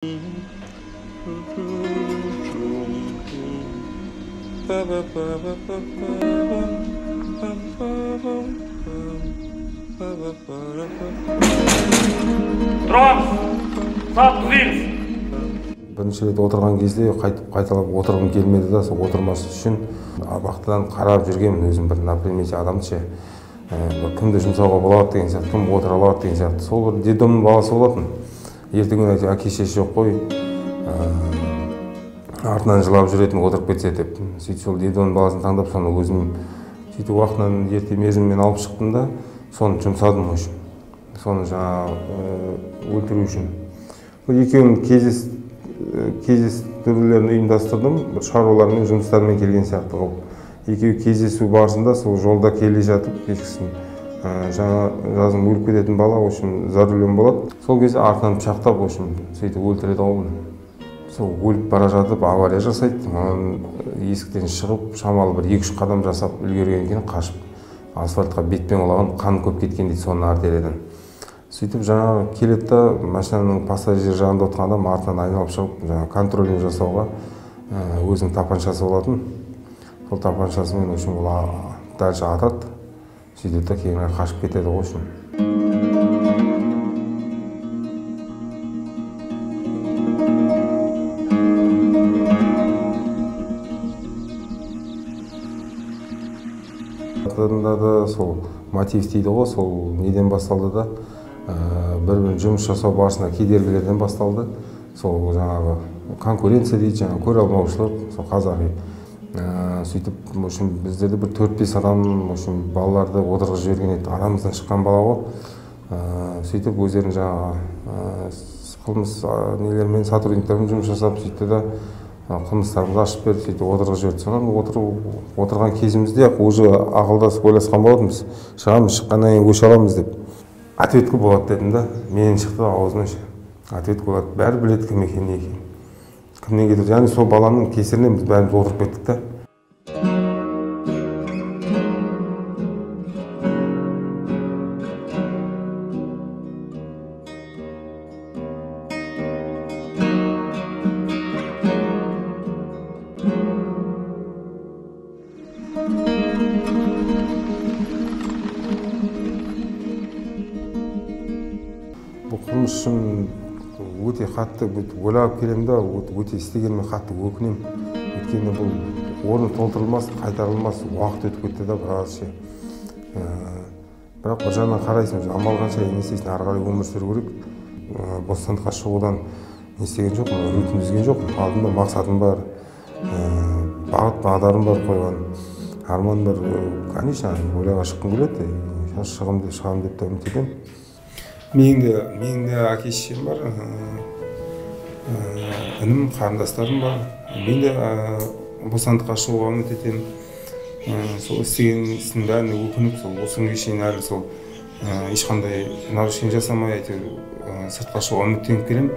Тұрамыз, сап түзейміз. Бірінші рет отырған кезде қайталап отырғым келмеді да, сол отырмас үшін абақтыдан қарап жүргенмін өзім бір например адамды кімді жұмсауға болады деген сияқты, кім отыра алады деген сияқты. Сол бір детдомның баласы болатын. Ертеңгі күні әке-шешесі жоқ қой, артынан жылап жүретін отырып кетсе деп. Сөйтіп сол детдомның баласын таңдап, соны өзім сөйтіп уақытынан ерте мерзіммен алып шықтым да, соны жұмсадым үшін. Соны өлтіру үшін. Екеуін кездестірулерін ұйымдастырдым, бір шаруалармен, жұмыстармен келген сияқты қылып. Екеуі кездесу барысында сол жолда келе жатып, кешкісін жазым өліп кететін бала, за рулем болады. Сол кезде артынан пышақтап, сөйтіп өлтіреді оны. Сол өліп бара жатып авария жасайды. Есіктен шығып, шамалы бір 2-3 қадам жасап үлгерген кейін қашып, асфальтқа бетпен құлаған, қан көп кеткен дейді соның артериядан. Сөйтіп келеді да, машинаның пассажир жағында отырған адам артынан айналып шығып, контролін жасауға өзінің тапаншасы болатын. Сол тапаншасымен ол дальше атады. Сөйтіп та кейінге қашып кетеді ғой. Да сол мотив дейді ғой, сол неден басталды да, бір-бірін жұмыс жасау барысында кедергілерден басталды. Сол конкуренция дейді, көре алмаушылық, сол қазақи. Сөйтіп, біздерде бір 4-5 адам балаларды отырғызып жіберген еді, арамыздан шыққан бала ғой. Сөйтіп, өздерін қылмыс нелермен, сотрудниктармен жұмыс жасап, сөйтті да қылмыстарымызды ашып беріп, сөйтіп отырғызып жіберді. Соған отырған кезімізде уже ақылдасып ойласқан болатынбыз. Шыққаннан кейін өше аламыз деп. Ответка болады дедім да, менен шықты аузынан. Ответка болады, бәрі біледі кім екенін. Кімнен кетеді, яғни сол баланың кесірінен біз бәріміз отырып кеттік та. Бұл қылмыс үшін өте қатты ойлап келем да, өте істегеніме қатты өкінем. Өйткені бұл орны толтырылмас, қайтарылмас, уақыт өтіп кетті да біразше. Бірақ бір жағынан қарайсың, амал қанша не істейсің, ары қарай өмір сүру керек. Бостандыққа шығудан не істеген жоқпын, үмітімді үзген жоқпын. Алдымда мақсатым бар, бағыт бағдарым бар қойған. Арман бар, конечно, ойлауға шыққым келеді. Шығам деп те үміт етемін. Менің де әке-шешем бар, інім, қарындастарым бар. Мен де бостандыққа шығуға үміт етемін. Сол істеген істің бәріне өкініп, осы күнге шейін әлі сол ешқандай нарушение жасамай, сыртқа шығуға үміттеніп келемін.